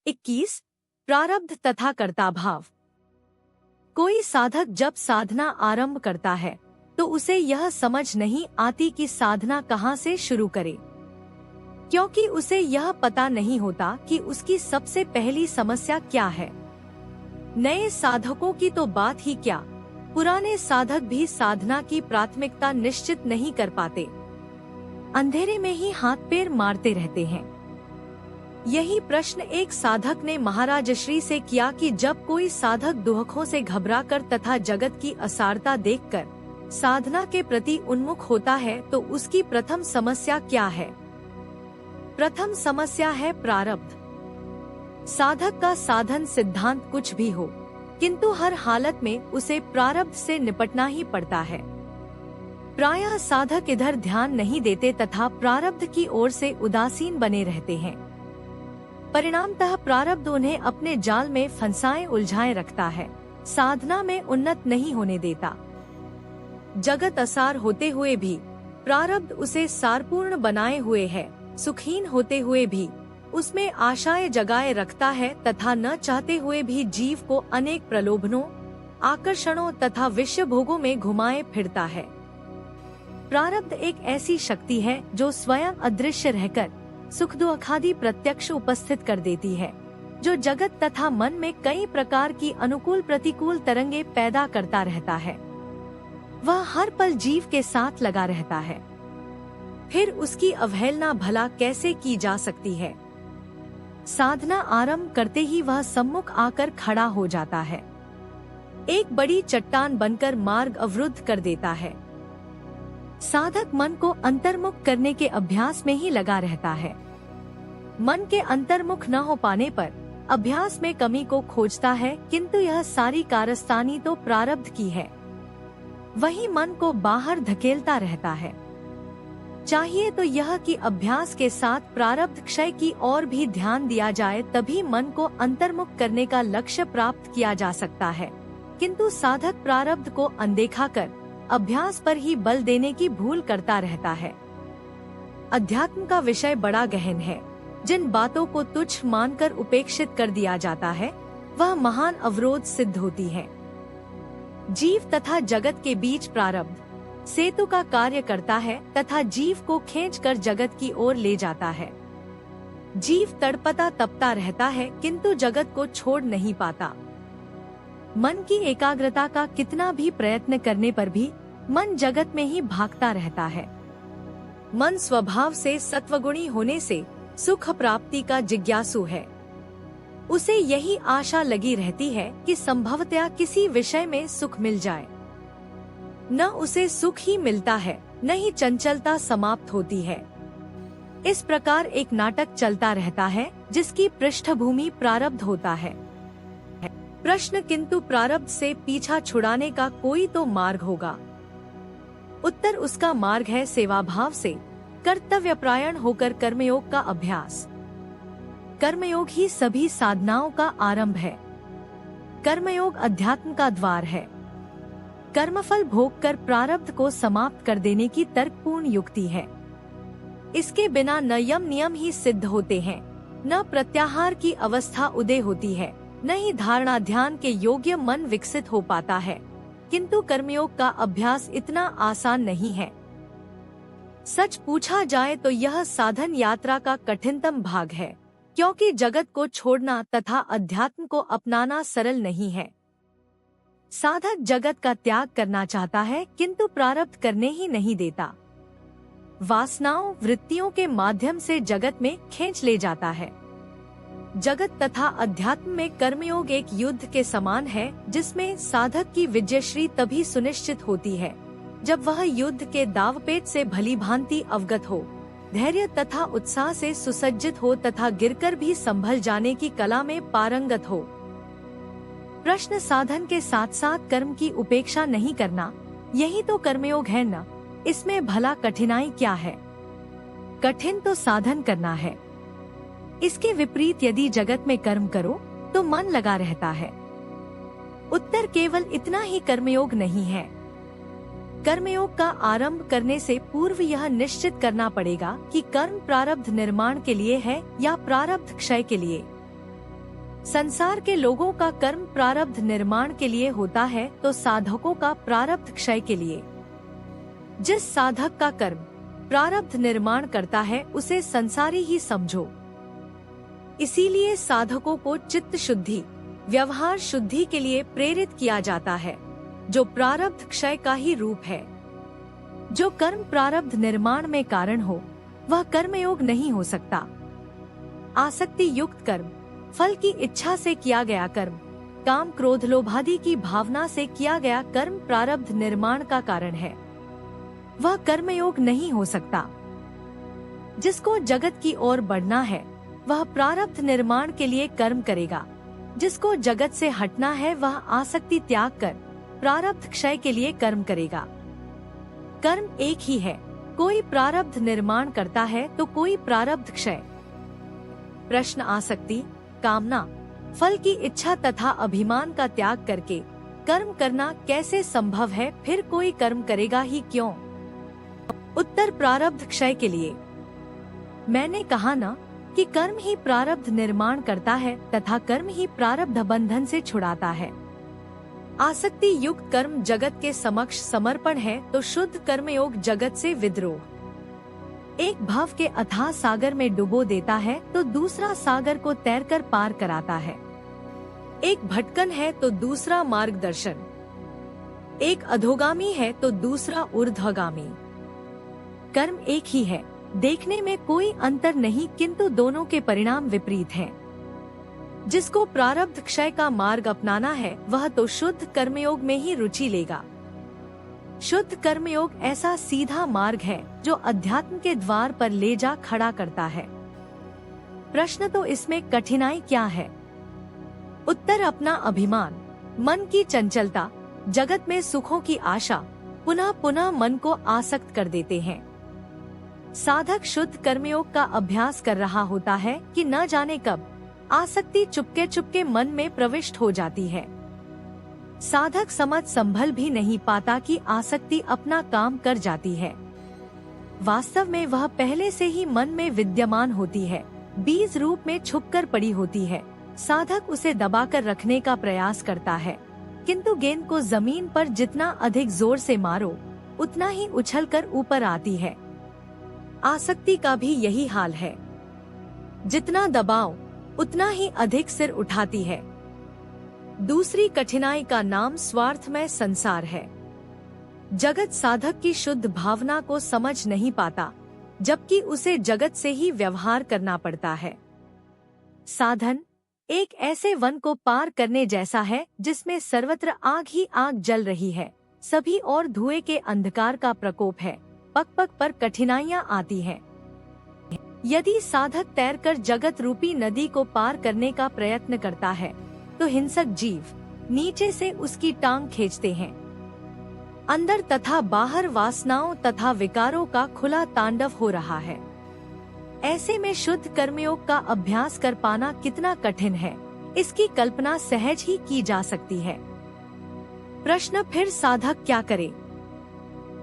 21 प्रारब्ध तथा कर्ताभाव। कोई साधक जब साधना आरंभ करता है तो उसे यह समझ नहीं आती कि साधना कहाँ से शुरू करे, क्योंकि उसे यह पता नहीं होता कि उसकी सबसे पहली समस्या क्या है। नए साधकों की तो बात ही क्या, पुराने साधक भी साधना की प्राथमिकता निश्चित नहीं कर पाते, अंधेरे में ही हाथ पैर मारते रहते हैं। यही प्रश्न एक साधक ने महाराज श्री से किया कि जब कोई साधक दुखों से घबराकर तथा जगत की असारता देखकर साधना के प्रति उन्मुख होता है तो उसकी प्रथम समस्या क्या है। प्रथम समस्या है प्रारब्ध। साधक का साधन सिद्धांत कुछ भी हो, किंतु हर हालत में उसे प्रारब्ध से निपटना ही पड़ता है। प्रायः साधक इधर ध्यान नहीं देते तथा प्रारब्ध की ओर से उदासीन बने रहते हैं। परिणामतः प्रारब्ध उन्हें अपने जाल में फंसाए उलझाए रखता है, साधना में उन्नत नहीं होने देता। जगत असार होते हुए भी प्रारब्ध उसे सारपूर्ण बनाए हुए है, सुखहीन होते हुए भी उसमें आशाएं जगाए रखता है तथा न चाहते हुए भी जीव को अनेक प्रलोभनों, आकर्षणों तथा विषय भोगों में घुमाए फिरता है। प्रारब्ध एक ऐसी शक्ति है जो स्वयं अदृश्य रहकर सुख दुख आदि प्रत्यक्ष उपस्थित कर देती है, जो जगत तथा मन में कई प्रकार की अनुकूल प्रतिकूल तरंगे पैदा करता रहता है। वह हर पल जीव के साथ लगा रहता है, फिर उसकी अवहेलना भला कैसे की जा सकती है। साधना आरंभ करते ही वह सम्मुख आकर खड़ा हो जाता है, एक बड़ी चट्टान बनकर मार्ग अवरुद्ध कर देता है। साधक मन को अंतर्मुख करने के अभ्यास में ही लगा रहता है। मन के अंतर्मुख न हो पाने पर अभ्यास में कमी को खोजता है, किंतु यह सारी कारस्तानी तो प्रारब्ध की है। वही मन को बाहर धकेलता रहता है। चाहिए तो यह कि अभ्यास के साथ प्रारब्ध क्षय की ओर भी ध्यान दिया जाए, तभी मन को अंतर्मुख करने का लक्ष्य प्राप्त किया जा सकता है। किंतु साधक प्रारब्ध को अनदेखा कर अभ्यास पर ही बल देने की भूल करता रहता है। अध्यात्म का विषय बड़ा गहन है। जिन बातों को तुच्छ मानकर उपेक्षित कर दिया जाता है वह महान अवरोध सिद्ध होती है। जीव तथा जगत के बीच प्रारब्ध सेतु का कार्य करता है तथा जीव को खींचकर जगत की ओर ले जाता है। जीव तड़पता तपता रहता है, किंतु जगत को छोड़ नहीं पाता। मन की एकाग्रता का कितना भी प्रयत्न करने पर भी मन जगत में ही भागता रहता है। मन स्वभाव से सत्वगुणी होने से सुख प्राप्ति का जिज्ञासु है। उसे यही आशा लगी रहती है कि संभवतया किसी विषय में सुख मिल जाए। न उसे सुख ही मिलता है, न ही चंचलता समाप्त होती है। इस प्रकार एक नाटक चलता रहता है जिसकी पृष्ठभूमि प्रारब्ध होता है। प्रश्न, किंतु प्रारब्ध से पीछा छुड़ाने का कोई तो मार्ग होगा। उत्तर, उसका मार्ग है सेवाभाव से कर्तव्यपरायण होकर कर्मयोग का अभ्यास। कर्मयोग ही सभी साधनाओं का आरंभ है। कर्मयोग अध्यात्म का द्वार है। कर्मफल भोग कर प्रारब्ध को समाप्त कर देने की तर्कपूर्ण युक्ति है। इसके बिना न यम नियम ही सिद्ध होते हैं, न प्रत्याहार की अवस्था उदय होती है, न ही धारणा ध्यान के योग्य मन विकसित हो पाता है। किंतु कर्मयोग का अभ्यास इतना आसान नहीं है। सच पूछा जाए तो यह साधन यात्रा का कठिनतम भाग है, क्योंकि जगत को छोड़ना तथा अध्यात्म को अपनाना सरल नहीं है। साधक जगत का त्याग करना चाहता है, किंतु प्रारब्ध करने ही नहीं देता। वासनाओं वृत्तियों के माध्यम से जगत में खींच ले जाता है। जगत तथा अध्यात्म में कर्मयोग एक युद्ध के समान है, जिसमें साधक की विजयश्री तभी सुनिश्चित होती है जब वह युद्ध के दावपेच से भली भांति अवगत हो, धैर्य तथा उत्साह से सुसज्जित हो तथा गिरकर भी संभल जाने की कला में पारंगत हो। प्रश्न, साधन के साथ साथ कर्म की उपेक्षा नहीं करना, यही तो कर्मयोग है न? इसमें भला कठिनाई क्या है? कठिन तो साधन करना है। इसके विपरीत यदि जगत में कर्म करो तो मन लगा रहता है। उत्तर, केवल इतना ही कर्मयोग नहीं है। कर्मयोग का आरंभ करने से पूर्व यह निश्चित करना पड़ेगा कि कर्म प्रारब्ध निर्माण के लिए है या प्रारब्ध क्षय के लिए। संसार के लोगों का कर्म प्रारब्ध निर्माण के लिए होता है तो साधकों का प्रारब्ध क्षय के लिए। जिस साधक का कर्म प्रारब्ध निर्माण करता है उसे संसारी ही समझो। इसीलिए साधकों को चित्त शुद्धि, व्यवहार शुद्धि के लिए प्रेरित किया जाता है, जो प्रारब्ध क्षय का ही रूप है। जो कर्म प्रारब्ध निर्माण में कारण हो वह कर्मयोग नहीं हो सकता। आसक्ति युक्त कर्म, फल की इच्छा से किया गया कर्म, काम क्रोध लोभादि की भावना से किया गया कर्म प्रारब्ध निर्माण का कारण है, वह कर्मयोग नहीं हो सकता। जिसको जगत की ओर बढ़ना है वह प्रारब्ध निर्माण के लिए कर्म करेगा। जिसको जगत से हटना है वह आसक्ति त्याग कर प्रारब्ध क्षय के लिए कर्म करेगा। कर्म एक ही है, कोई प्रारब्ध निर्माण करता है तो कोई प्रारब्ध क्षय। प्रश्न, आसक्ति, कामना, फल की इच्छा तथा अभिमान का त्याग करके कर्म करना कैसे संभव है? फिर कोई कर्म करेगा ही क्यों? उत्तर, प्रारब्ध क्षय के लिए। मैंने कहा ना कि कर्म ही प्रारब्ध निर्माण करता है तथा कर्म ही प्रारब्ध बंधन से छुड़ाता है। आसक्ति युक्त कर्म जगत के समक्ष समर्पण है तो शुद्ध कर्मयोग जगत से विद्रोह। एक भव के अथाह सागर में डुबो देता है तो दूसरा सागर को तैरकर पार कराता है। एक भटकन है तो दूसरा मार्गदर्शन, एक अधोगामी है तो दूसरा ऊर्ध्वगामी। कर्म एक ही है, देखने में कोई अंतर नहीं, किंतु दोनों के परिणाम विपरीत हैं। जिसको प्रारब्ध क्षय का मार्ग अपनाना है वह तो शुद्ध कर्मयोग में ही रुचि लेगा। शुद्ध कर्मयोग ऐसा सीधा मार्ग है जो अध्यात्म के द्वार पर ले जा खड़ा करता है। प्रश्न, तो इसमें कठिनाई क्या है? उत्तर, अपना अभिमान, मन की चंचलता, जगत में सुखों की आशा पुनः पुनः मन को आसक्त कर देते हैं। साधक शुद्ध कर्मयोग का अभ्यास कर रहा होता है कि न जाने कब आसक्ति चुपके चुपके मन में प्रविष्ट हो जाती है। साधक समझ संभल भी नहीं पाता कि आसक्ति अपना काम कर जाती है। वास्तव में वह पहले से ही मन में विद्यमान होती है, बीज रूप में छुपकर पड़ी होती है। साधक उसे दबाकर रखने का प्रयास करता है, किंतु गेंद को जमीन पर जितना अधिक जोर से मारो उतना ही उछलकर ऊपर आती है। आसक्ति का भी यही हाल है, जितना दबाओ उतना ही अधिक सिर उठाती है। दूसरी कठिनाई का नाम स्वार्थमय संसार है। जगत साधक की शुद्ध भावना को समझ नहीं पाता, जबकि उसे जगत से ही व्यवहार करना पड़ता है। साधन एक ऐसे वन को पार करने जैसा है जिसमें सर्वत्र आग ही आग जल रही है, सभी और धुएं के अंधकार का प्रकोप है, पग पग पर कठिनाइयां आती हैं। यदि साधक तैरकर जगत रूपी नदी को पार करने का प्रयत्न करता है तो हिंसक जीव नीचे से उसकी टांग खींचते हैं। अंदर तथा बाहर वासनाओं तथा विकारों का खुला तांडव हो रहा है। ऐसे में शुद्ध कर्मयोग का अभ्यास कर पाना कितना कठिन है, इसकी कल्पना सहज ही की जा सकती है। प्रश्न, फिर साधक क्या करे?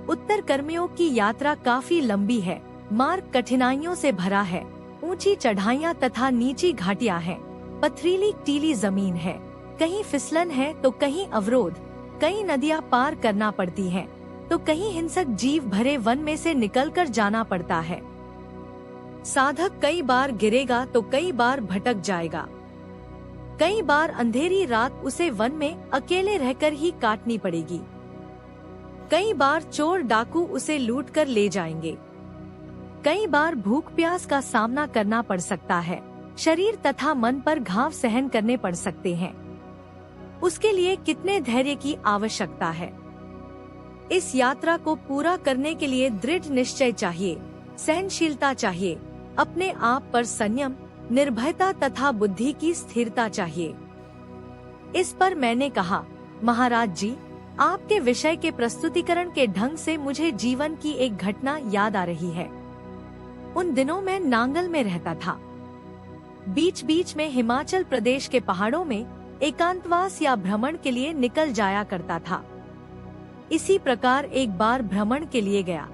उत्तर, कर्मयोग की यात्रा काफी लंबी है, मार्ग कठिनाइयों से भरा है, ऊंची चढ़ाइयाँ तथा नीची घाटियाँ हैं, पथरीली टीली जमीन है, कहीं फिसलन है तो कहीं अवरोध, कई नदियाँ पार करना पड़ती हैं, तो कहीं हिंसक जीव भरे वन में से निकलकर जाना पड़ता है। साधक कई बार गिरेगा तो कई बार भटक जाएगा, कई बार अंधेरी रात उसे वन में अकेले रहकर ही काटनी पड़ेगी, कई बार चोर डाकू उसे लूट कर ले जाएंगे, कई बार भूख प्यास का सामना करना पड़ सकता है, शरीर तथा मन पर घाव सहन करने पड़ सकते हैं। उसके लिए कितने धैर्य की आवश्यकता है। इस यात्रा को पूरा करने के लिए दृढ़ निश्चय चाहिए, सहनशीलता चाहिए, अपने आप पर संयम, निर्भयता तथा बुद्धि की स्थिरता चाहिए। इस पर मैंने कहा, महाराज जी, आपके विषय के प्रस्तुतिकरण के ढंग से मुझे जीवन की एक घटना याद आ रही है। उन दिनों मैं नांगल में रहता था। बीच बीच में हिमाचल प्रदेश के पहाड़ों में एकांतवास या भ्रमण के लिए निकल जाया करता था। इसी प्रकार एक बार भ्रमण के लिए गया।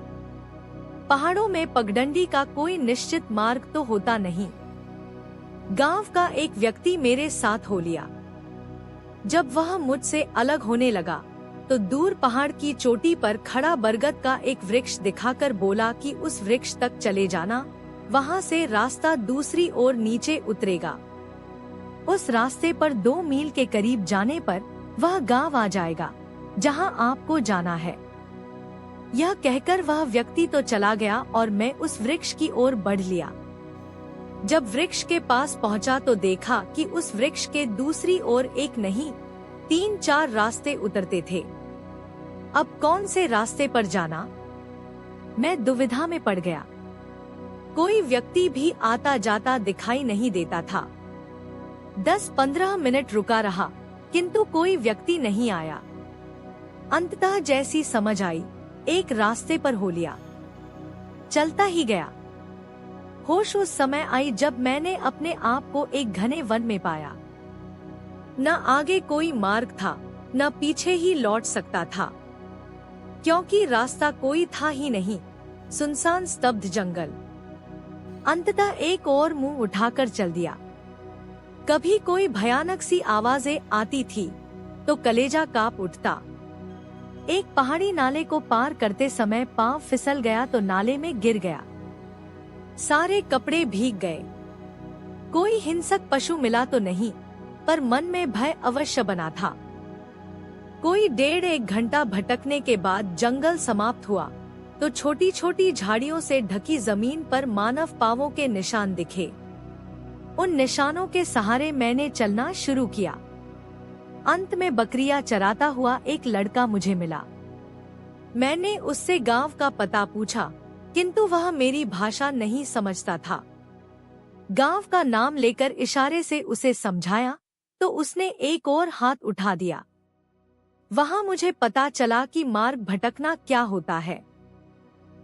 पहाड़ों में पगडंडी का कोई निश्चित मार्ग तो होता नहीं। गांव का एक व्यक्ति मेरे साथ हो लिया। जब वह मुझसे अलग होने लगा तो दूर पहाड़ की चोटी पर खड़ा बरगद का एक वृक्ष दिखाकर बोला कि उस वृक्ष तक चले जाना, वहां से रास्ता दूसरी ओर नीचे उतरेगा। उस रास्ते पर 2 मील के करीब जाने पर वह गांव आ जाएगा जहां आपको जाना है। यह कहकर वह व्यक्ति तो चला गया और मैं उस वृक्ष की ओर बढ़ लिया। जब वृक्ष के पास पहुंचा तो देखा कि उस वृक्ष के दूसरी ओर एक नहीं 3-4 रास्ते उतरते थे। अब कौन से रास्ते पर जाना? मैं दुविधा में पड़ गया। कोई व्यक्ति भी आता जाता दिखाई नहीं देता था। 10-15 मिनट रुका रहा किंतु कोई व्यक्ति नहीं आया। अंततः जैसी समझ आई, एक रास्ते पर हो लिया, चलता ही गया। होश उस समय आई जब मैंने अपने आप को एक घने वन में पाया। न आगे कोई मार्ग था, न पीछे ही लौट सकता था, क्योंकि रास्ता कोई था ही नहीं। सुनसान स्तब्ध जंगल। अंततः एक और मुंह उठाकर चल दिया। कभी कोई भयानक सी आवाजें आती थी तो कलेजा कांप उठता। एक पहाड़ी नाले को पार करते समय पांव फिसल गया तो नाले में गिर गया। सारे कपड़े भीग गए। कोई हिंसक पशु मिला तो नहीं, पर मन में भय अवश्य बना था। कोई 1.5 घंटा भटकने के बाद जंगल समाप्त हुआ तो छोटी छोटी झाड़ियों से ढकी जमीन पर मानव पांवों के निशान दिखे। उन निशानों के सहारे मैंने चलना शुरू किया। अंत में बकरियां चराता हुआ एक लड़का मुझे मिला। मैंने उससे गांव का पता पूछा किंतु वह मेरी भाषा नहीं समझता था। गांव का नाम लेकर इशारे से उसे समझाया तो उसने एक और हाथ उठा दिया। वहां मुझे पता चला कि मार्ग भटकना क्या होता है।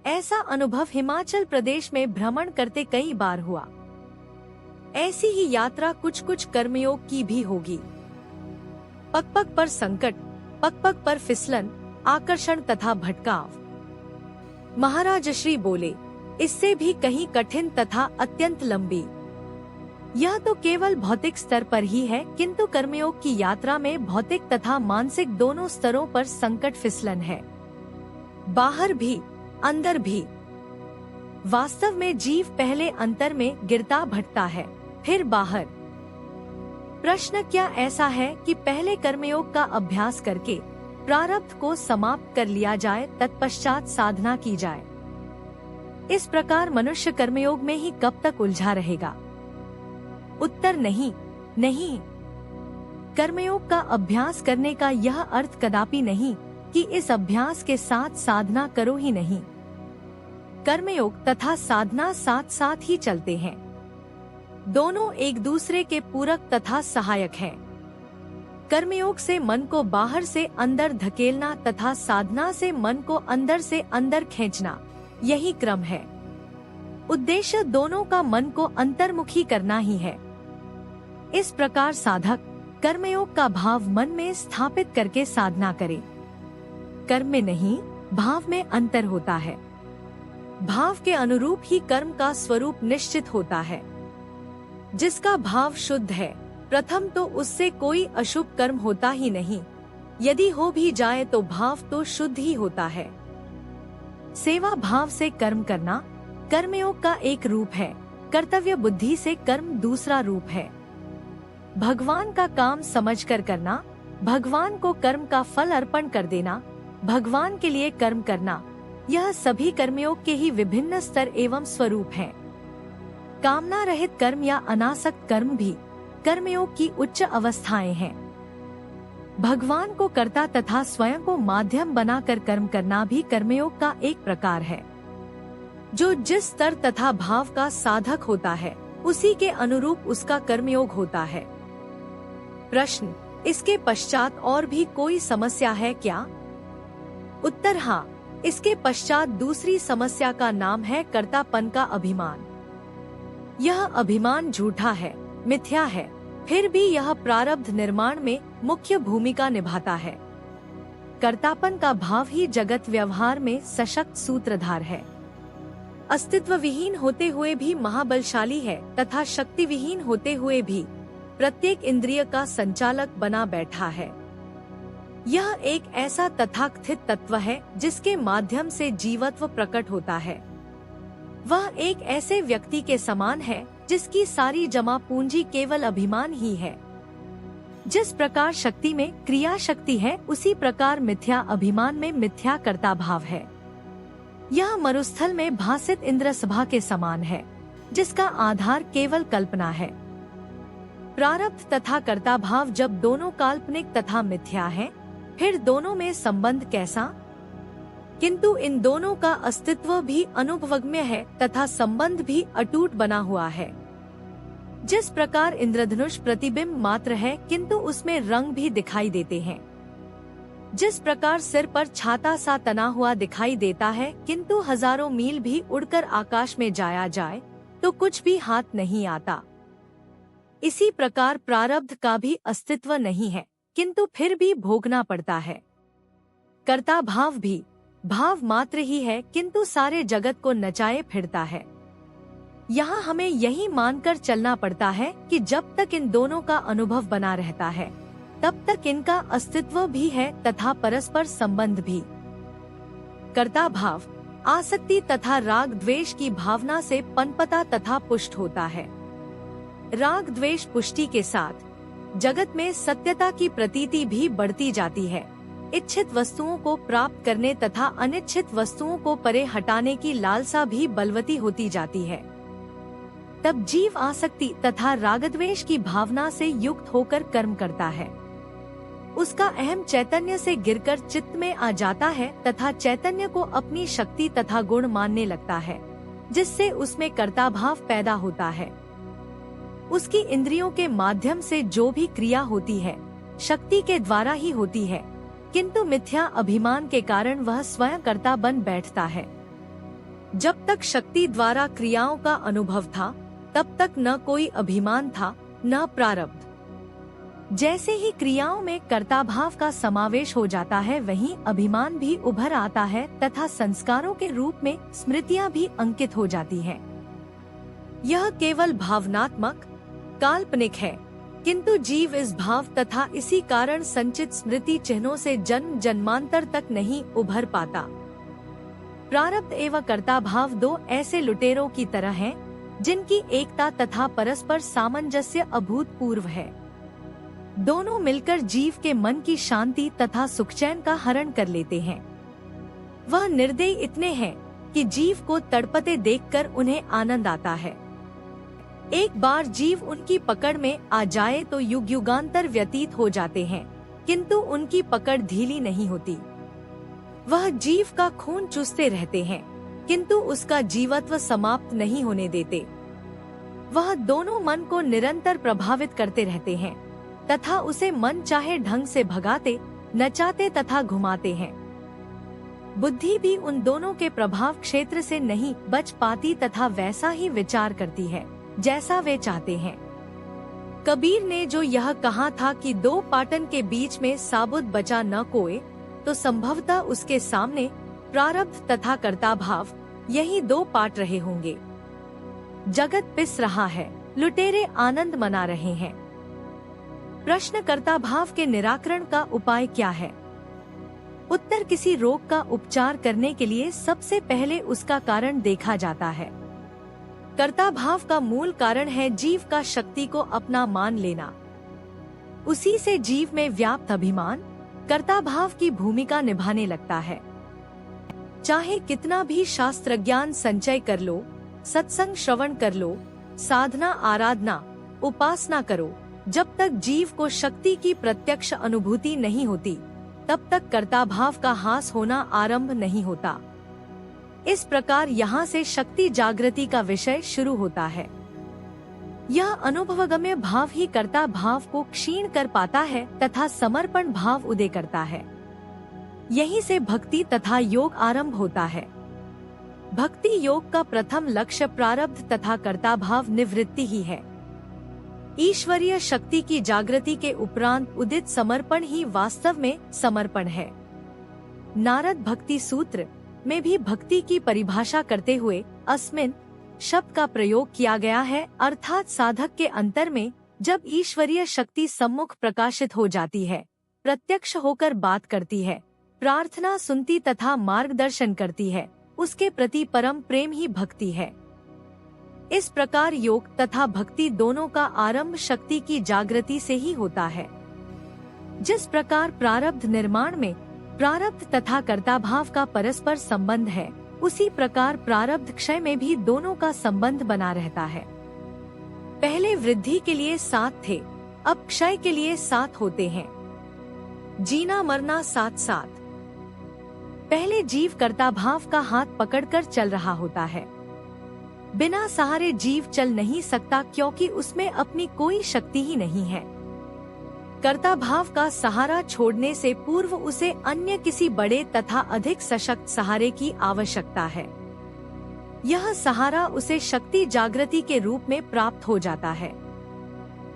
ऐसा अनुभव हिमाचल प्रदेश में भ्रमण करते कई बार हुआ। ऐसी ही यात्रा कुछ कर्मयोग की भी होगी। पग पर संकट, पग पर फिसलन, आकर्षण तथा भटकाव। महाराज श्री बोले, इससे भी कहीं कठिन तथा अत्यंत लंबी। यह तो केवल भौतिक स्तर पर ही है, किंतु कर्मयोग की यात्रा में भौतिक तथा मानसिक दोनों स्तरों पर संकट फिसलन है। बाहर भी, अंदर भी। वास्तव में जीव पहले अंतर में गिरता भटता है, फिर बाहर। प्रश्न क्या ऐसा है कि पहले कर्मयोग का अभ्यास करके प्रारब्ध को समाप्त कर लिया जाए, तत्पश्चात साधना की जाए। इस प्रकार मनुष्य कर्मयोग में ही कब तक उलझा रहेगा? उत्तर नहीं, नहीं। कर्मयोग का अभ्यास करने का यह अर्थ कदापि नहीं कि इस अभ्यास के साथ साधना करो ही नहीं। कर्मयोग तथा साधना साथ साथ ही चलते हैं। दोनों एक दूसरे के पूरक तथा सहायक हैं। कर्मयोग से मन को बाहर से अंदर धकेलना तथा साधना से मन को अंदर से अंदर खींचना, यही क्रम है। उद्देश्य दोनों का मन को अंतर्मुखी करना ही है। इस प्रकार साधक कर्मयोग का भाव मन में स्थापित करके साधना करे। कर्म में नहीं, भाव में अंतर होता है। भाव के अनुरूप ही कर्म का स्वरूप निश्चित होता है। जिसका भाव शुद्ध है, प्रथम तो उससे कोई अशुभ कर्म होता ही नहीं। यदि हो भी जाए तो भाव तो शुद्ध ही होता है। सेवा भाव से कर्म करना कर्मयोग का एक रूप है। कर्तव्य बुद्धि से कर्म दूसरा रूप है। भगवान का काम समझकर करना, भगवान को कर्म का फल अर्पण कर देना, भगवान के लिए कर्म करना, यह सभी कर्मयोग के ही विभिन्न स्तर एवं स्वरूप हैं। कामना रहित कर्म या अनासक्त कर्म भी कर्मयोग की उच्च अवस्थाएं हैं। भगवान को कर्ता तथा स्वयं को माध्यम बनाकर कर्म करना भी कर्मयोग का एक प्रकार है। जो जिस स्तर तथा भाव का साधक होता है, उसी के अनुरूप उसका कर्मयोग होता है। प्रश्न, इसके पश्चात और भी कोई समस्या है क्या? उत्तर हाँ, इसके पश्चात दूसरी समस्या का नाम है कर्तापन का अभिमान। यह अभिमान झूठा है, मिथ्या है, फिर भी यह प्रारब्ध निर्माण में मुख्य भूमिका निभाता है। कर्तापन का भाव ही जगत व्यवहार में सशक्त सूत्रधार है। अस्तित्व विहीन होते हुए भी महाबलशाली है तथा शक्ति विहीन होते हुए भी प्रत्येक इंद्रिय का संचालक बना बैठा है। यह एक ऐसा तथाकथित तत्व है जिसके माध्यम से जीवत्व प्रकट होता है। वह एक ऐसे व्यक्ति के समान है जिसकी सारी जमा पूंजी केवल अभिमान ही है। जिस प्रकार शक्ति में क्रिया शक्ति है, उसी प्रकार मिथ्या अभिमान में मिथ्या कर्ता भाव है। यह मरुस्थल में भासित इंद्रसभा के समान है, जिसका आधार केवल कल्पना है। प्रारब्ध तथा कर्ता भाव जब दोनों काल्पनिक तथा मिथ्या हैं, फिर दोनों में संबंध कैसा? किंतु इन दोनों का अस्तित्व भी अनुभवगम्य है तथा संबंध भी अटूट बना हुआ है। जिस प्रकार इंद्रधनुष प्रतिबिंब मात्र है किंतु उसमें रंग भी दिखाई देते हैं, जिस प्रकार सिर पर छाता सा तना हुआ दिखाई देता है किंतु हजारों मील भी उड़कर आकाश में जाया जाए तो कुछ भी हाथ नहीं आता, इसी प्रकार प्रारब्ध का भी अस्तित्व नहीं है किंतु फिर भी भोगना पड़ता है। कर्ता भाव भी भाव मात्र ही है किंतु सारे जगत को नचाए फिरता है। यहाँ हमें यही मानकर चलना पड़ता है कि जब तक इन दोनों का अनुभव बना रहता है तब तक इनका अस्तित्व भी है तथा परस्पर संबंध भी। कर्ता भाव आसक्ति तथा राग द्वेष की भावना से पनपता तथा पुष्ट होता है। राग द्वेष पुष्टि के साथ जगत में सत्यता की प्रतीति भी बढ़ती जाती है। इच्छित वस्तुओं को प्राप्त करने तथा अनिच्छित वस्तुओं को परे हटाने की लालसा भी बलवती होती जाती है। तब जीव आसक्ति तथा रागद्वेष की भावना से युक्त होकर कर्म करता है। उसका अहम चैतन्य से गिरकर चित्त में आ जाता है तथा चैतन्य को अपनी शक्ति तथा गुण मानने लगता है, जिससे उसमें कर्ता भाव पैदा होता है। उसकी इंद्रियों के माध्यम से जो भी क्रिया होती है शक्ति के द्वारा ही होती है, किंतु मिथ्या अभिमान के कारण वह स्वयं कर्ता बन बैठता है। जब तक शक्ति द्वारा क्रियाओं का अनुभव था तब तक न कोई अभिमान था न प्रारब्ध। जैसे ही क्रियाओं में कर्ता भाव का समावेश हो जाता है वहीं अभिमान भी उभर आता है तथा संस्कारों के रूप में स्मृतियां भी अंकित हो जाती हैं। यह केवल भावनात्मक काल्पनिक है, किंतु जीव इस भाव तथा इसी कारण संचित स्मृति चिन्हों से जन्म जन्मांतर तक नहीं उभर पाता। प्रारब्ध एवं कर्ता भाव दो ऐसे लुटेरों की तरह हैं, जिनकी एकता तथा परस्पर सामंजस्य अभूतपूर्व है। दोनों मिलकर जीव के मन की शांति तथा सुखचैन का हरण कर लेते हैं। वह निर्दयी इतने हैं कि जीव को तड़पते देखकर उन्हें आनंद आता है। एक बार जीव उनकी पकड़ में आ जाए तो युग युगांतर व्यतीत हो जाते हैं, किंतु उनकी पकड़ ढीली नहीं होती। वह जीव का खून चूसते रहते हैं, किंतु उसका जीवत्व समाप्त नहीं होने देते। वह दोनों मन को निरंतर प्रभावित करते रहते हैं तथा उसे मन चाहे ढंग से भगाते, नचाते तथा घुमाते हैं। बुद्धि भी उन दोनों के प्रभाव क्षेत्र से नहीं बच पाती तथा वैसा ही विचार करती है जैसा वे चाहते हैं। कबीर ने जो यह कहा था कि दो पाटन के बीच में साबुत बचा न कोई, तो संभवतः उसके सामने प्रारब्ध तथा कर्ता भाव यही दो पाट रहे होंगे। जगत पिस रहा है, लुटेरे आनंद मना रहे हैं। प्रश्न कर्ता भाव के निराकरण का उपाय क्या है? उत्तर किसी रोग का उपचार करने के लिए सबसे पहले उसका कारण देखा जाता है। कर्ता भाव का मूल कारण है जीव का शक्ति को अपना मान लेना। उसी से जीव में व्याप्त अभिमान कर्ता भाव की भूमिका निभाने लगता है। चाहे कितना भी शास्त्र ज्ञान संचय कर लो, सत्संग श्रवण कर लो, साधना आराधना उपासना करो, जब तक जीव को शक्ति की प्रत्यक्ष अनुभूति नहीं होती तब तक कर्ता भाव का हास होना आरंभ नहीं होता। इस प्रकार यहाँ से शक्ति जागृति का विषय शुरू होता है। यह अनुभवगम्य भाव ही कर्ता भाव को क्षीण कर पाता है तथा समर्पण भाव उदय करता है। यहीं से भक्ति तथा योग आरंभ होता है। भक्ति योग का प्रथम लक्ष्य प्रारब्ध तथा कर्ता भाव निवृत्ति ही है। ईश्वरीय शक्ति की जागृति के उपरांत उदित समर्पण ही वास्तव में समर्पण है। नारद भक्ति सूत्र में भी भक्ति की परिभाषा करते हुए अस्मिन शब्द का प्रयोग किया गया है, अर्थात साधक के अंतर में जब ईश्वरीय शक्ति सम्मुख प्रकाशित हो जाती है, प्रत्यक्ष होकर बात करती है, प्रार्थना सुनती तथा मार्गदर्शन करती है, उसके प्रति परम प्रेम ही भक्ति है। इस प्रकार योग तथा भक्ति दोनों का आरंभ शक्ति की जागृति से ही होता है। जिस प्रकार प्रारब्ध निर्माण में प्रारब्ध तथा कर्ता भाव का परस्पर संबंध है, उसी प्रकार प्रारब्ध क्षय में भी दोनों का संबंध बना रहता है। पहले वृद्धि के लिए 7 थे, अब क्षय के लिए 7 होते हैं। जीना मरना साथ साथ। पहले जीव कर्ता भाव का हाथ पकड़कर चल रहा होता है। बिना सहारे जीव चल नहीं सकता, क्योंकि उसमें अपनी कोई शक्ति ही नहीं है। कर्ता भाव का सहारा छोड़ने से पूर्व उसे अन्य किसी बड़े तथा अधिक सशक्त सहारे की आवश्यकता है। यह सहारा उसे शक्ति जागृति के रूप में प्राप्त हो जाता है।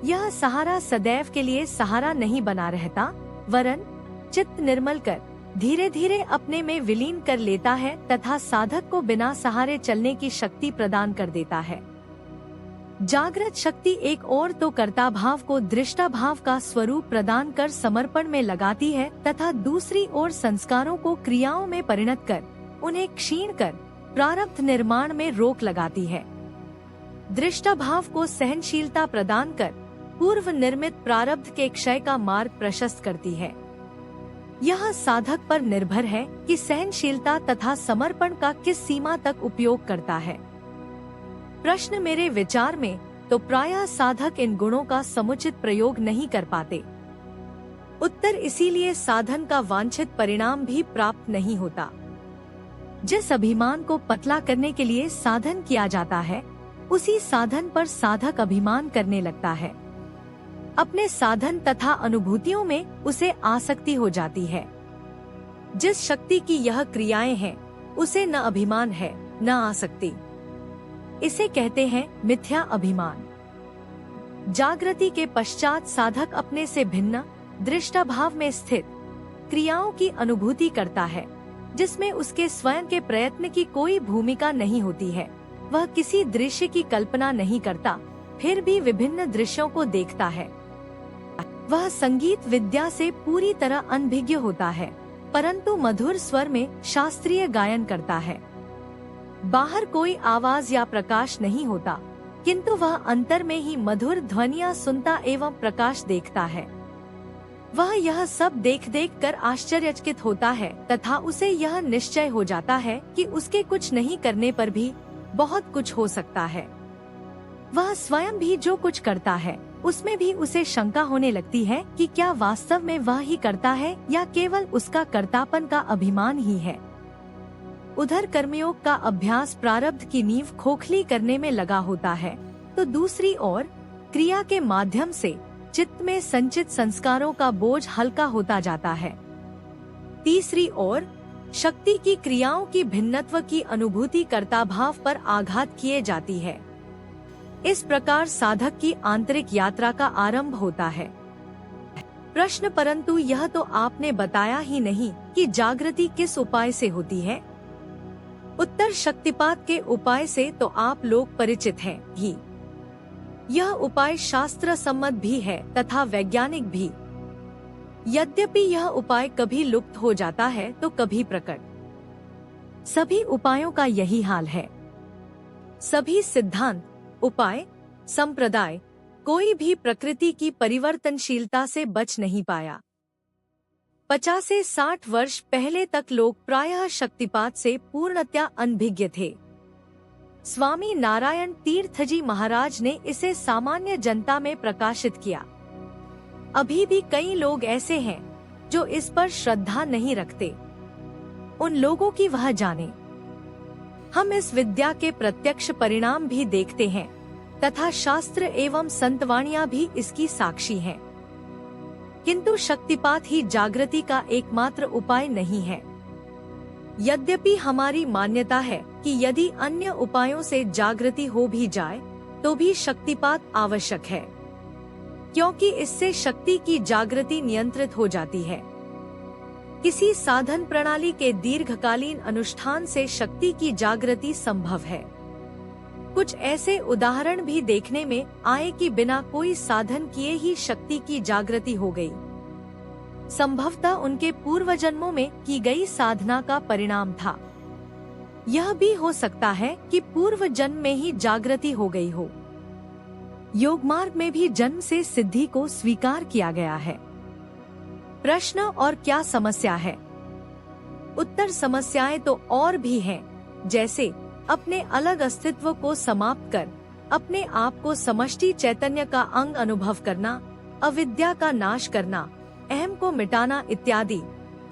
यह सहारा सदैव के लिए सहारा नहीं बना रहता, वरन चित्त निर्मल कर धीरे धीरे अपने में विलीन कर लेता है तथा साधक को बिना सहारे चलने की शक्ति प्रदान कर देता है। जागृत शक्ति एक ओर तो कर्ता भाव को दृष्टा भाव का स्वरूप प्रदान कर समर्पण में लगाती है तथा दूसरी ओर संस्कारों को क्रियाओं में परिणत कर उन्हें क्षीण कर प्रारब्ध निर्माण में रोक लगाती है। दृष्टा भाव को सहनशीलता प्रदान कर पूर्व निर्मित प्रारब्ध के क्षय का मार्ग प्रशस्त करती है। यह साधक पर निर्भर है कि सहनशीलता तथा समर्पण का किस सीमा तक उपयोग करता है। प्रश्न मेरे विचार में तो प्रायः साधक इन गुणों का समुचित प्रयोग नहीं कर पाते। उत्तर इसीलिए साधन का वांछित परिणाम भी प्राप्त नहीं होता। जिस अभिमान को पतला करने के लिए साधन किया जाता है, उसी साधन पर साधक अभिमान करने लगता है। अपने साधन तथा अनुभूतियों में उसे आसक्ति हो जाती है। जिस शक्ति की यह क्रियाएं हैं, उसे न अभिमान है न आसक्ति। इसे कहते हैं मिथ्या अभिमान। जागृति के पश्चात साधक अपने से भिन्न दृष्टा भाव में स्थित क्रियाओं की अनुभूति करता है, जिसमें उसके स्वयं के प्रयत्न की कोई भूमिका नहीं होती है। वह किसी दृश्य की कल्पना नहीं करता, फिर भी विभिन्न दृश्यों को देखता है। वह संगीत विद्या से पूरी तरह अनभिज्ञ होता है, परंतु मधुर स्वर में शास्त्रीय गायन करता है। बाहर कोई आवाज या प्रकाश नहीं होता, किंतु वह अंतर में ही मधुर ध्वनियाँ सुनता एवं प्रकाश देखता है। वह यह सब देख देख कर आश्चर्यचकित होता है तथा उसे यह निश्चय हो जाता है कि उसके कुछ नहीं करने पर भी बहुत कुछ हो सकता है। वह स्वयं भी जो कुछ करता है, उसमें भी उसे शंका होने लगती है कि क्या वास्तव में वह ही करता है या केवल उसका कर्तापन का अभिमान ही है। उधर कर्मयोग का अभ्यास प्रारब्ध की नींव खोखली करने में लगा होता है, तो दूसरी ओर क्रिया के माध्यम से चित्त में संचित संस्कारों का बोझ हल्का होता जाता है। तीसरी ओर शक्ति की क्रियाओं की भिन्नत्व की अनुभूति कर्ता भाव पर आघात किए जाती है। इस प्रकार साधक की आंतरिक यात्रा का आरंभ होता है। प्रश्न, परंतु यह तो आपने बताया ही नहीं कि जागृति किस उपाय से होती है। उत्तर, शक्तिपात के उपाय से तो आप लोग परिचित हैं ही। यह उपाय शास्त्र सम्मत भी है तथा वैज्ञानिक भी। यद्यपि यह उपाय कभी लुप्त हो जाता है तो कभी प्रकट। सभी उपायों का यही हाल है। सभी सिद्धांत, उपाय, संप्रदाय कोई भी प्रकृति की परिवर्तनशीलता से बच नहीं पाया। 50 से 60 वर्ष पहले तक लोग प्रायः शक्तिपात से पूर्णतया अनभिज्ञ थे। स्वामी नारायण तीर्थ जी महाराज ने इसे सामान्य जनता में प्रकाशित किया। अभी भी कई लोग ऐसे हैं जो इस पर श्रद्धा नहीं रखते। उन लोगों की वह जाने। हम इस विद्या के प्रत्यक्ष परिणाम भी देखते हैं तथा शास्त्र एवं संतवाणियां भी इसकी साक्षी हैं। किंतु शक्तिपात ही जागृति का एकमात्र उपाय नहीं है। यद्यपि हमारी मान्यता है कि यदि अन्य उपायों से जागृति हो भी जाए तो भी शक्तिपात आवश्यक है, क्योंकि इससे शक्ति की जागृति नियंत्रित हो जाती है। किसी साधन प्रणाली के दीर्घकालीन अनुष्ठान से शक्ति की जागृति संभव है। कुछ ऐसे उदाहरण भी देखने में आए कि बिना कोई साधन किए ही शक्ति की जागृति हो गई। संभवतः उनके पूर्व जन्मों में की गई साधना का परिणाम था। यह भी हो सकता है कि पूर्व जन्म में ही जागृति हो गई हो। योग मार्ग में भी जन्म से सिद्धि को स्वीकार किया गया है। प्रश्न और क्या समस्या है? उत्तर समस्याएं तो और भी हैं, जैसे अपने अलग अस्तित्व को समाप्त कर अपने आप को समष्टि चैतन्य का अंग अनुभव करना, अविद्या का नाश करना, अहम को मिटाना इत्यादि।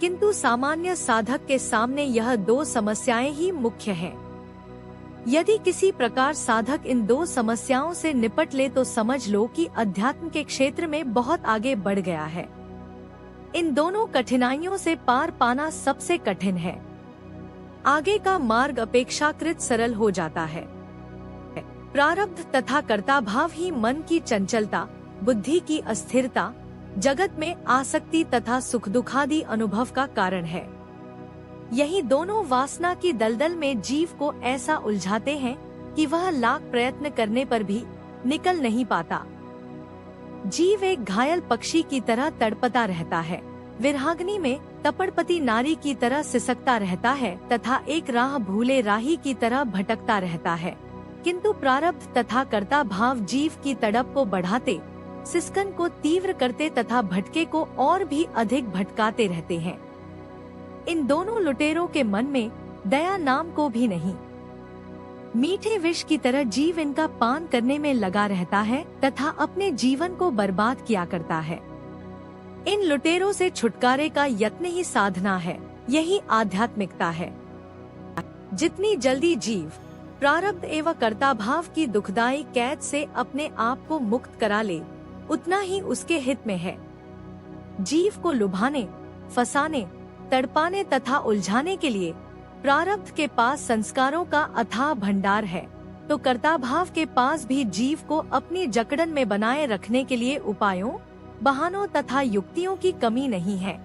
किंतु सामान्य साधक के सामने यह दो समस्याएं ही मुख्य हैं। यदि किसी प्रकार साधक इन दो समस्याओं से निपट ले तो समझ लो कि अध्यात्म के क्षेत्र में बहुत आगे बढ़ गया है। इन दोनों कठिनाइयों से पार पाना सबसे कठिन है। आगे का मार्ग अपेक्षाकृत सरल हो जाता है। प्रारब्ध तथा कर्ता भाव ही मन की चंचलता, बुद्धि की अस्थिरता, जगत में आसक्ति तथा सुख दुखादि अनुभव का कारण है। यही दोनों वासना की दलदल में जीव को ऐसा उलझाते हैं कि वह लाख प्रयत्न करने पर भी निकल नहीं पाता। जीव एक घायल पक्षी की तरह तड़पता रहता है, विरहाग्नि में तपड़पति नारी की तरह सिसकता रहता है तथा एक राह भूले राही की तरह भटकता रहता है। किंतु प्रारब्ध तथा कर्ता भाव जीव की तड़प को बढ़ाते, सिसकन को तीव्र करते तथा भटके को और भी अधिक भटकाते रहते हैं। इन दोनों लुटेरों के मन में दया नाम को भी नहीं। मीठे विष की तरह जीव इनका पान करने में लगा रहता है तथा अपने जीवन को बर्बाद किया करता है। इन लुटेरों से छुटकारे का यत्न ही साधना है, यही आध्यात्मिकता है। जितनी जल्दी जीव प्रारब्ध एवं कर्ता भाव की दुखदायी कैद से अपने आप को मुक्त करा ले, उतना ही उसके हित में है। जीव को लुभाने, फंसाने, तड़पाने तथा उलझाने के लिए प्रारब्ध के पास संस्कारों का अथाह भंडार है, तो कर्ता भाव के पास भी जीव को अपनी जकड़न में बनाए रखने के लिए उपायों, बहानों तथा युक्तियों की कमी नहीं है।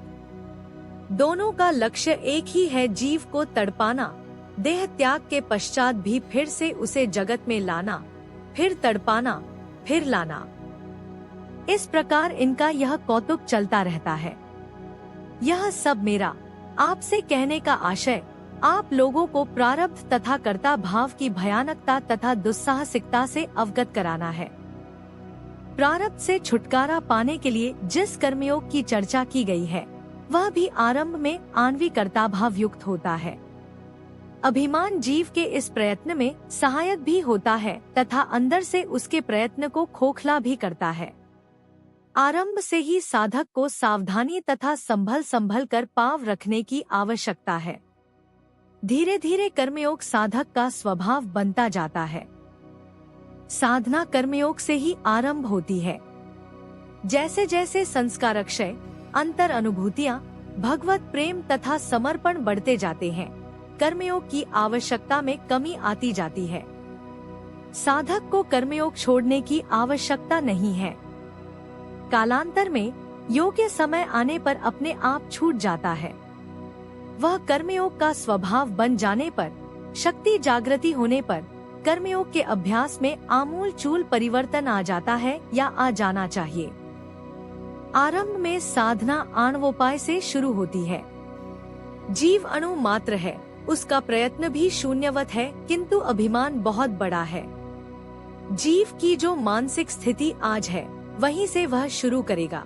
दोनों का लक्ष्य एक ही है, जीव को तड़पाना, देह त्याग के पश्चात भी फिर से उसे जगत में लाना, फिर तड़पाना, फिर लाना। इस प्रकार इनका यह कौतुक चलता रहता है। यह सब मेरा आपसे कहने का आशय आप लोगों को प्रारब्ध तथा कर्ता भाव की भयानकता तथा दुस्साहसिकता से अवगत कराना है। प्रारब्ध से छुटकारा पाने के लिए जिस कर्मयोग की चर्चा की गई है, वह भी आरंभ में आणविक कर्ता भाव युक्त होता है। अभिमान जीव के इस प्रयत्न में सहायक भी होता है तथा अंदर से उसके प्रयत्न को खोखला भी करता है। आरंभ से ही साधक को सावधानी तथा संभल कर पाव रखने की आवश्यकता है। धीरे धीरे कर्मयोग साधक का स्वभाव बनता जाता है। साधना कर्मयोग से ही आरंभ होती है। जैसे जैसे संस्कारक्षय, अंतर अनुभूतियाँ, भगवत प्रेम तथा समर्पण बढ़ते जाते हैं, कर्मयोग की आवश्यकता में कमी आती जाती है। साधक को कर्मयोग छोड़ने की आवश्यकता नहीं है। कालांतर में योग्य समय आने पर अपने आप छूट जाता है। वह कर्मयोग का स्वभाव बन जाने पर, शक्ति जागृति होने पर कर्मयोग के अभ्यास में आमूल चूल परिवर्तन आ जाता है या आ जाना चाहिए। आरंभ में साधना आणवोपाय से शुरू होती है। जीव अणु मात्र है, उसका प्रयत्न भी शून्यवत है, किंतु अभिमान बहुत बड़ा है। जीव की जो मानसिक स्थिति आज है, वहीं से वह शुरू करेगा।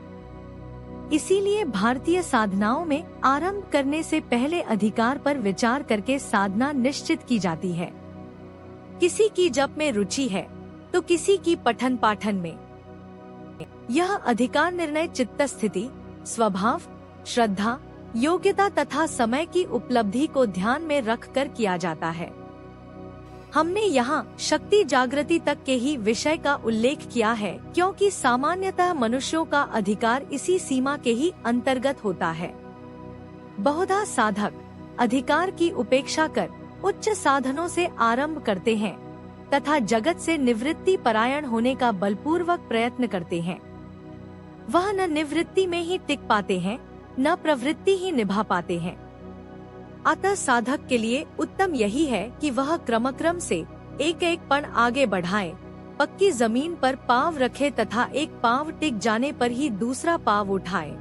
इसीलिए भारतीय साधनाओं में आरंभ करने से पहले अधिकार पर विचार करके साधना निश्चित की जाती है। किसी की जप में रुचि है तो किसी की पठन पाठन में। यह अधिकार निर्णय चित्त स्थिति, स्वभाव, श्रद्धा, योग्यता तथा समय की उपलब्धि को ध्यान में रखकर किया जाता है। हमने यहाँ शक्ति जागृति तक के ही विषय का उल्लेख किया है, क्योंकि सामान्यतः मनुष्यों का अधिकार इसी सीमा के ही अंतर्गत होता है। बहुधा साधक अधिकार की उपेक्षा कर उच्च साधनों से आरंभ करते हैं तथा जगत से निवृत्ति परायण होने का बलपूर्वक प्रयत्न करते हैं। वह न निवृत्ति में ही टिक पाते हैं न प्रवृत्ति ही निभा पाते हैं। अतः साधक के लिए उत्तम यही है कि वह क्रमक्रम से एक एक पड़ आगे बढ़ाए, पक्की जमीन पर पाँव रखे तथा एक पाँव टिक जाने पर ही दूसरा पाँव उठाए।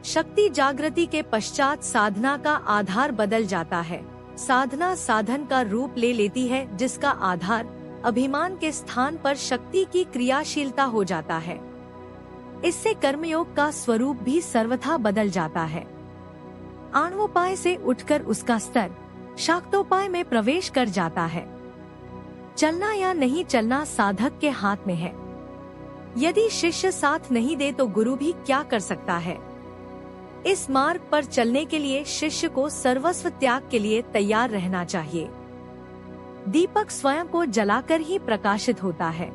शक्ति जागृति के पश्चात साधना का आधार बदल जाता है। साधना साधन का रूप ले लेती है, जिसका आधार अभिमान के स्थान पर शक्ति की क्रियाशीलता हो जाता है। इससे कर्मयोग का स्वरूप भी सर्वथा बदल जाता है। आणवोपाय से उठकर उसका स्तर शाक्तोपाय में प्रवेश कर जाता है। चलना या नहीं चलना साधक के हाथ में है। यदि शिष्य साथ नहीं दे तो गुरु भी क्या कर सकता है। इस मार्ग पर चलने के लिए शिष्य को सर्वस्व त्याग के लिए तैयार रहना चाहिए। दीपक स्वयं को जलाकर ही प्रकाशित होता है।